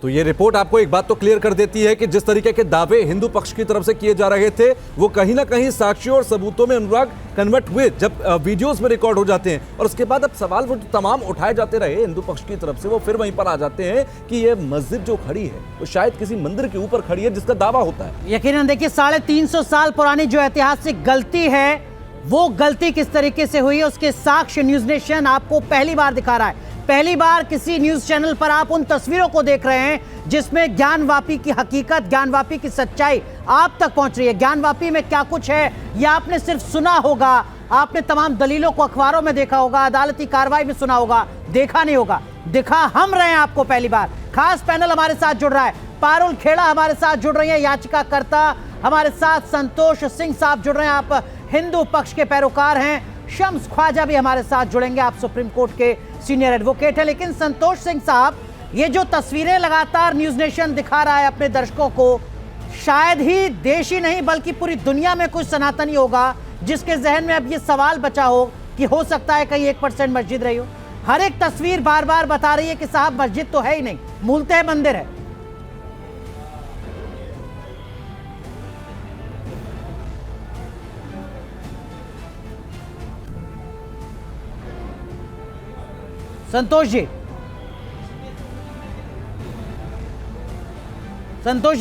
तो ये रिपोर्ट आपको एक बात तो क्लियर कर देती है कि जिस तरीके के दावे हिंदू पक्ष की तरफ से किए जा रहे थे वो कहीं ना कहीं साक्ष्यों और सबूतों में अनुराग कन्वर्ट हुए जब वीडियोस में रिकॉर्ड हो जाते हैं, और उसके बाद अब सवाल वो तमाम उठाए जाते रहे हिंदू पक्ष की तरफ से, वो फिर वहीं पर आ जाते हैं कि ये मस्जिद जो खड़ी है वो शायद किसी मंदिर के ऊपर खड़ी है जिसका दावा होता है। यकीनन देखिए 350 साल पुरानी जो ऐतिहासिक गलती है वो गलती किस तरीके से हुई है उसके साक्ष्य न्यूज नेशन आपको पहली बार दिखा रहा है। पहली बार किसी न्यूज चैनल पर आप उन तस्वीरों को देख रहे हैं जिसमें ज्ञानवापी की हकीकत, ज्ञानवापी की सच्चाई आप तक पहुंच रही है। ज्ञानवापी में क्या कुछ है यह आपने सिर्फ सुना होगा, आपने तमाम दलीलों को अखबारों में देखा होगा, अदालती कार्रवाई में सुना होगा, देखा नहीं होगा। दिखा हम रहे हैं आपको पहली बार। खास पैनल हमारे साथ जुड़ रहा है, पारुल खेड़ा हमारे साथ जुड़ रही है, याचिकाकर्ता हमारे साथ संतोष सिंह साहब जुड़ रहे हैं, आप हिंदू पक्ष के पैरोकार हैं। शम्स ख्वाजा भी हमारे साथ जुड़ेंगे, आप सुप्रीम कोर्ट के सीनियर एडवोकेट हैं। लेकिन संतोष सिंह साहब, ये जो तस्वीरें लगातार न्यूज नेशन दिखा रहा है अपने दर्शकों को, शायद ही देश ही नहीं बल्कि पूरी दुनिया में कुछ सनातनी होगा जिसके जहन में अब ये सवाल बचा हो कि हो सकता है कहीं 1% मस्जिद रही हो। हर एक तस्वीर बार बार बता रही है कि साहब मस्जिद तो है ही नहीं, मूलतः मंदिर है। संतोष जी,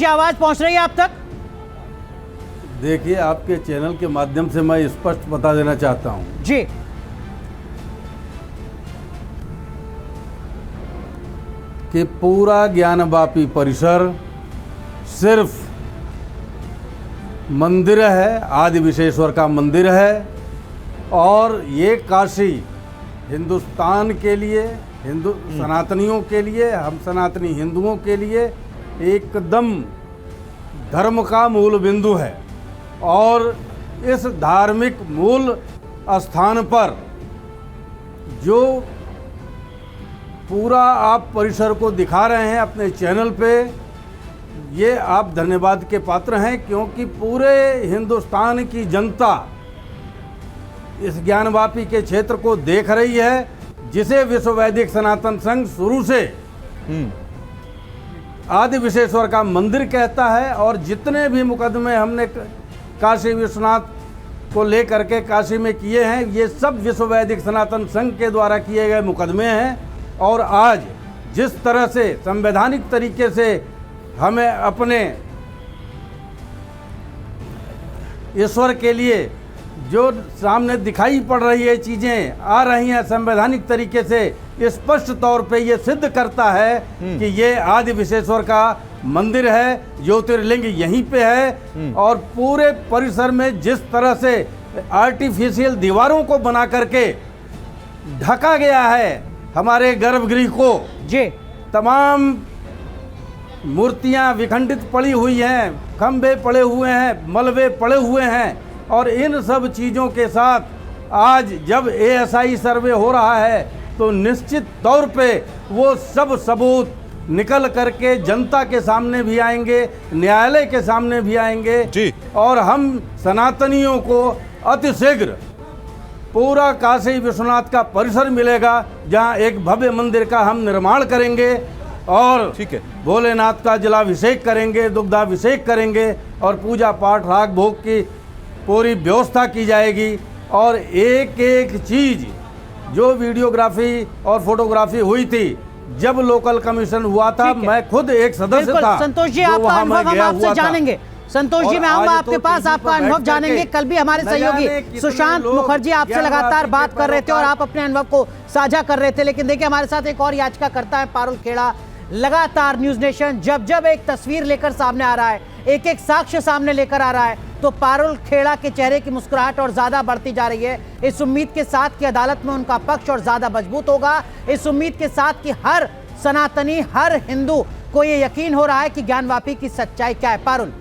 आवाज पहुंच रही है आप तक? देखिए, आपके चैनल के माध्यम से मैं स्पष्ट बता देना चाहता हूं जी कि पूरा ज्ञानवापी परिसर सिर्फ मंदिर है, आदि विश्वेश्वर का मंदिर है, और ये काशी हिंदुस्तान के लिए, हिंदू सनातनियों के लिए, हम सनातनी हिंदुओं के लिए एकदम धर्म का मूल बिंदु है। और इस धार्मिक मूल स्थान पर जो पूरा आप परिसर को दिखा रहे हैं अपने चैनल पे, ये आप धन्यवाद के पात्र हैं, क्योंकि पूरे हिंदुस्तान की जनता इस ज्ञानवापी के क्षेत्र को देख रही है, जिसे विश्व वैदिक सनातन संघ शुरू से आदि विश्वेश्वर का मंदिर कहता है। और जितने भी मुकदमे हमने काशी विश्वनाथ को लेकर के काशी में किए हैं, ये सब विश्व वैदिक सनातन संघ के द्वारा किए गए मुकदमे हैं। और आज जिस तरह से संवैधानिक तरीके से हमें अपने ईश्वर के लिए जो सामने दिखाई पड़ रही है, चीज़ें आ रही हैं संवैधानिक तरीके से, स्पष्ट तौर पे ये सिद्ध करता है कि ये आदि विश्वेश्वर का मंदिर है, ज्योतिर्लिंग यहीं पे है। और पूरे परिसर में जिस तरह से आर्टिफिशियल दीवारों को बना करके ढका गया है हमारे गर्भगृह को, जी तमाम मूर्तियां विखंडित पड़ी हुई हैं, खंभे पड़े हुए हैं, मलबे पड़े हुए हैं, और इन सब चीज़ों के साथ आज जब ASI सर्वे हो रहा है तो निश्चित तौर पे वो सब सबूत निकल करके जनता के सामने भी आएंगे, न्यायालय के सामने भी आएंगे जी। और हम सनातनियों को अतिशीघ्र पूरा काशी विश्वनाथ का परिसर मिलेगा, जहां एक भव्य मंदिर का हम निर्माण करेंगे और ठीक है, भोलेनाथ का जलाभिषेक करेंगे, दुग्धाभिषेक करेंगे, और पूजा पाठ राग भोग की पूरी व्यवस्था की जाएगी। और एक एक चीज़ जो वीडियोग्राफी और फोटोग्राफी हुई थी, जब लोकल कमीशन हुआ था, मैं खुद एक सदस्य था। संतोष जी, आपका अनुभव हम आपसे जानेंगे। संतोष जी, मैं आऊंगा आपके पास, आपका अनुभव जानेंगे। कल भी हमारे सहयोगी सुशांत मुखर्जी आपसे लगातार बात कर रहे थे और आप अपने अनुभव को साझा कर रहे थे। लेकिन देखिए, हमारे साथ एक और याचिकाकर्ता है पारुल खेड़ा। लगातार न्यूज नेशन जब जब एक तस्वीर लेकर सामने आ रहा है, एक एक साक्ष्य सामने लेकर आ रहा है, तो पारुल खेड़ा के चेहरे की मुस्कुराहट और ज्यादा बढ़ती जा रही है, इस उम्मीद के साथ कि अदालत में उनका पक्ष और ज्यादा मजबूत होगा, इस उम्मीद के साथ कि हर सनातनी, हर हिंदू को ये यकीन हो रहा है कि ज्ञानवापी की सच्चाई क्या है। पारुल, मैं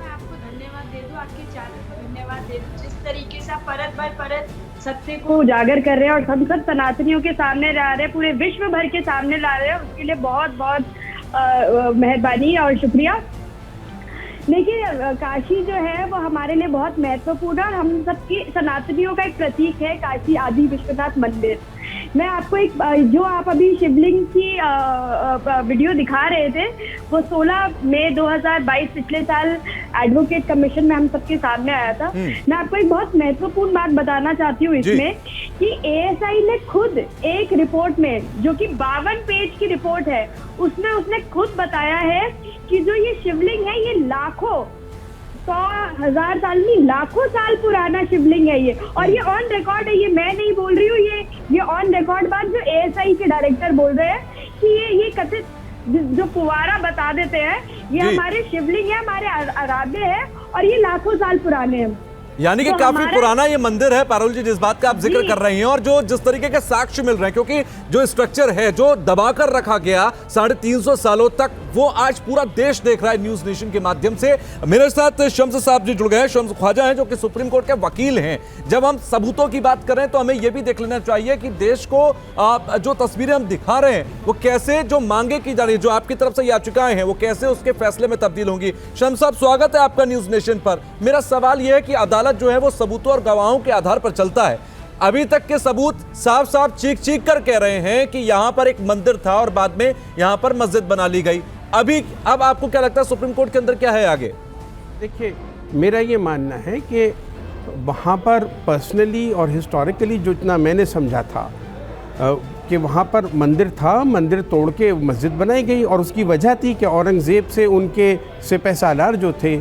आपको धन्यवाद दे दूं, आपके चैनल को धन्यवाद दे दूं, जिस तरीके से आप परत बार परत सत्य को उजागर कर रहे हैं और हम सब सनातनियों के सामने ला रहे हैं, पूरे विश्व भर के सामने ला रहे हैं, उसके लिए बहुत बहुत मेहरबानी और शुक्रिया। देखिए, काशी जो है वो हमारे लिए बहुत महत्वपूर्ण है और हम सबकी सनातनियों का एक प्रतीक है काशी आदि विश्वनाथ मंदिर। मैं आपको एक जो आप अभी शिवलिंग की वीडियो दिखा रहे थे, वो 16 मई 2022 पिछले साल एडवोकेट कमीशन में हम सबके सामने आया था। मैं आपको एक बहुत महत्वपूर्ण बात बताना चाहती हूँ इसमें कि एएसआई ने खुद एक रिपोर्ट में, जो कि 52 पेज की रिपोर्ट है, उसमें उसने खुद बताया है कि जो ये शिवलिंग है ये लाखों 100,000 साल नहीं, लाखों साल पुराना शिवलिंग है ये, और ये ऑन रिकॉर्ड है। ये मैं नहीं बोल रही हूँ, ये ऑन रिकॉर्ड बात जो एएसआई के डायरेक्टर बोल रहे हैं कि ये कथित जो पुवारा बता देते हैं, ये हमारे शिवलिंग है, हमारे आराध्य है और ये लाखों साल पुराने हैं। यानी कि तो काफी पुराना ये मंदिर है पारुल जी, जिस बात का आप जिक्र कर रही हैं, और जो जिस तरीके के साक्ष्य मिल रहे हैं, क्योंकि जो स्ट्रक्चर है जो दबाकर रखा गया 350 सालों तक, वो आज पूरा देश देख रहा है न्यूज नेशन के माध्यम से। मेरे साथ शम्स साहब जी जुड़ गए हैं, शम्स ख्वाजा हैं जो कि सुप्रीम कोर्ट के वकील हैं। जब हम सबूतों की बात करें तो हमें यह भी देख लेना चाहिए कि देश को जो तस्वीरें हम दिखा रहे हैं वो कैसे, जो मांगे की जा रही है, जो आपकी तरफ से याचिकाएं हैं, वो कैसे उसके फैसले में तब्दील होंगी। शम्स साहब, स्वागत है आपका न्यूज नेशन पर। मेरा सवाल यह है कि अदालत जो है वो सबूतों और गवाहों के आधार पर चलता है। अभी तक के सबूत साफ साफ चीख चीख कर कह रहे हैं कि यहां पर एक मंदिर था और बाद में यहां पर मस्जिद बना ली गई। अब आपको क्या लगता है सुप्रीम कोर्ट के अंदर क्या है आगे? देखिए, मेरा ये मानना है कि वहाँ पर पर्सनली और हिस्टोरिकली जो इतना मैंने समझा था कि वहाँ पर मंदिर था, मंदिर तोड़ के मस्जिद बनाई गई, और उसकी वजह थी कि औरंगज़ेब से उनके सिपह सालार जो थे,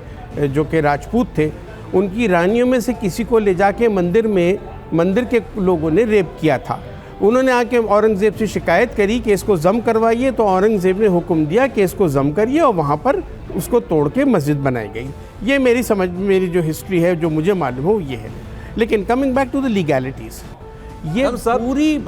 जो कि राजपूत थे, उनकी रानियों में से किसी को ले जाके मंदिर के लोगों ने रेप किया था। उन्होंने आके औरंगज़ेब से शिकायत करी कि इसको ज़म करवाइए, तो औरंगज़ेब ने हुक्म दिया कि इसको ज़म करिए, और वहाँ पर उसको तोड़ के मस्जिद बनाई गई। ये मेरी जो हिस्ट्री है, जो मुझे मालूम हो, ये है। लेकिन coming back to the legalities, ये पूरी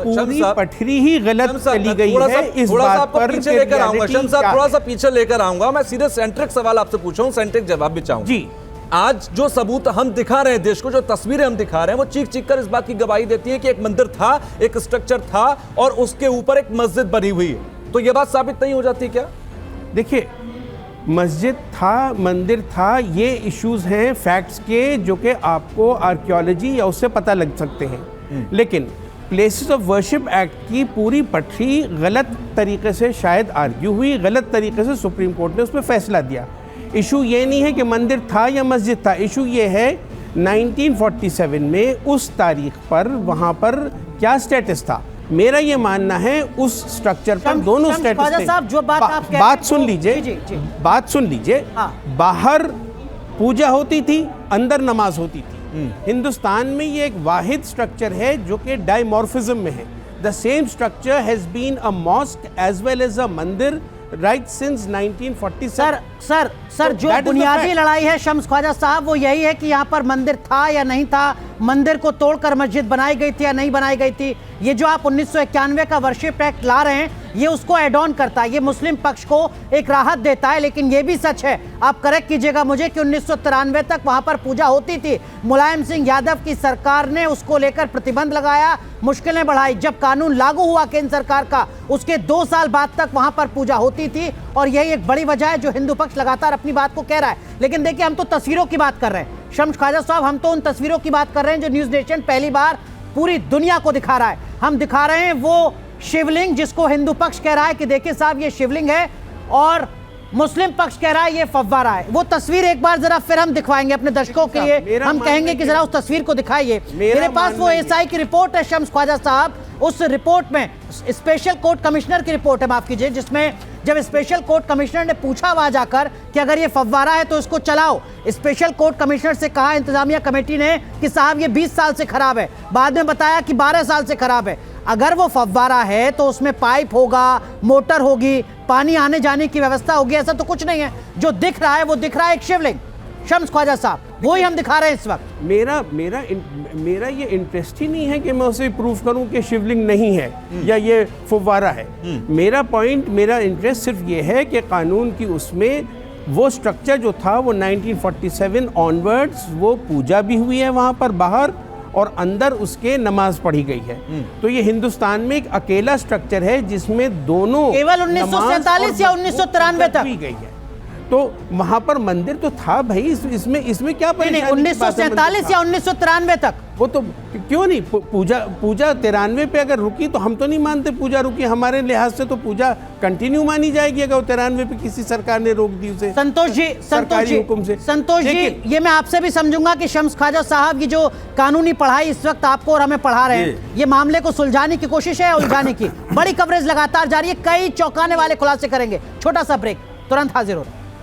पटरी ही गलत चली गई है। इस बात पर पीछे लेकर आऊंगा शम्स साहब, थोड़ा सा पीछे लेकर आऊंगा। मैं सीधे सेंट्रिक सवाल आपसे पूछा हूं, सेंट्रिक जवाब भी चाहूंगा जी। आज जो सबूत हम दिखा रहे हैं देश को, जो तस्वीरें हम दिखा रहे हैं, वो चीख चीख कर इस बात की गवाही देती है कि एक मंदिर था, एक स्ट्रक्चर था और उसके ऊपर एक मस्जिद बनी हुई है। तो यह बात साबित नहीं हो जाती क्या? देखिए, मस्जिद था, मंदिर था, ये इश्यूज हैं फैक्ट्स के, जो कि आपको आर्कियोलॉजी या उससे पता लग सकते हैं। लेकिन प्लेसेस ऑफ वर्शिप एक्ट की पूरी पटरी गलत तरीके से शायद आर्ग्यू हुई, गलत तरीके से सुप्रीम कोर्ट ने उस पर फैसला दिया। इशू ये नहीं है कि मंदिर था या मस्जिद था, इशू ये है 1947 में उस तारीख पर वहाँ पर क्या स्टेटस था। मेरा ये मानना है उस स्ट्रक्चर पर दोनों स्टेटस थे। जो बात सुन लीजिए, बात सुन लीजिए। बाहर पूजा होती थी, अंदर नमाज होती थी। हिंदुस्तान में ये एक वाहिद स्ट्रक्चर है जो कि डायमॉर्फिज्म में है। The same structure has been a mosque as well as a mandir right since 1947। Sir जो बुनियादी लड़ाई है शम्स ख्वाजा साहब, वो यही है कि यहाँ पर मंदिर था या नहीं था, मंदिर को तोड़कर मस्जिद बनाई गई थी या नहीं बनाई गई थी। ये जो आप 1991 का वर्शिप एक्ट ला रहे हैं, ये उसको एड ऑन करता है, ये मुस्लिम पक्ष को एक राहत देता है। लेकिन ये भी सच है, आप करेक्ट कीजिएगा मुझे, कि 1993 तक वहां पर पूजा होती थी। मुलायम सिंह यादव की सरकार ने उसको लेकर प्रतिबंध लगाया, मुश्किलें बढ़ाई। जब कानून लागू हुआ केंद्र सरकार का, उसके 2 साल बाद तक वहां पर पूजा होती थी, और यही एक बड़ी वजह है जो हिंदू पक्ष लगातार अपनी बात को कह रहा है। लेकिन देखिए, हम तो तस्वीरों की बात कर रहे हैं शम्स ख्वाजा साहब, हम तो उन तस्वीरों की बात कर रहे हैं जो न्यूज नेशन पहली बार पूरी दुनिया को दिखा रहा है। हम दिखा रहे हैं वो शिवलिंग जिसको हिंदू पक्ष कह रहा है कि देखिए साहब ये शिवलिंग है, और मुस्लिम पक्ष कह रहा है ये फव्वारा है। वो तस्वीर एक बार जरा फिर हम दिखवाएंगे अपने दर्शकों के लिए, हम कहेंगे कि जरा उस तस्वीर को दिखाइए। मेरे पास वो एसआई की रिपोर्ट है शम्स ख्वाजा साहब। उस रिपोर्ट में स्पेशल कोर्ट कमिश्नर की रिपोर्ट है, माफ कीजिए, जिसमें जब स्पेशल कोर्ट कमिश्नर ने पूछा वहां जाकर कि अगर ये फव्वारा है तो इसको चलाओ, स्पेशल कोर्ट कमिश्नर से कहा इंतजामिया कमेटी ने कि साहब ये 20 साल से खराब है, बाद में बताया कि 12 साल से खराब है। अगर वो फव्वारा है तो उसमें पाइप होगा, मोटर होगी, पानी आने जाने की व्यवस्था होगी, ऐसा तो कुछ नहीं है। जो दिख रहा है वो दिख रहा है एक शिवलिंग। शम्स ख्वाजा साहब, वही हम दिखा रहे हैं इस वक्त। मेरा ये इंटरेस्ट ही नहीं है कि मैं उसे प्रूव करूं कि शिवलिंग नहीं है या ये फव्वारा है। मेरा इंटरेस्ट सिर्फ ये है कि कानून की उसमें वो स्ट्रक्चर जो था वो 1947 ऑनवर्ड्स वो पूजा भी हुई है वहाँ पर बाहर, और अंदर उसके नमाज पढ़ी गई है। तो ये हिंदुस्तान में एक अकेला स्ट्रक्चर है जिसमें दोनों केवल 1947 या 1993 तक हुई गई है। तो वहां पर मंदिर तो था भाई, इसमें क्या नहीं, परेशानी की बात है? 1947 या 1993 तक वो तो क्यों नहीं, पूजा 93 पे अगर रुकी तो हम तो नहीं मानते पूजा रुकी, हमारे लिहाज से तो पूजा कंटिन्यू मानी जाएगी अगर 93 पे किसी सरकार ने रोक दी उसे संतोष जी, सरकारी हुक्म से। संतोष जी, ये मैं आपसे भी समझूंगा कि शम्स ख्वाजा साहब की जो कानूनी पढ़ाई इस वक्त आपको और हमें पढ़ा रहे हैं, ये मामले को सुलझाने की कोशिश है, उलझाने की बड़ी कवरेज लगातार जारी है, कई चौंकाने वाले खुलासे करेंगे। छोटा सा ब्रेक, तुरंत हाजिर हो रहे हैं।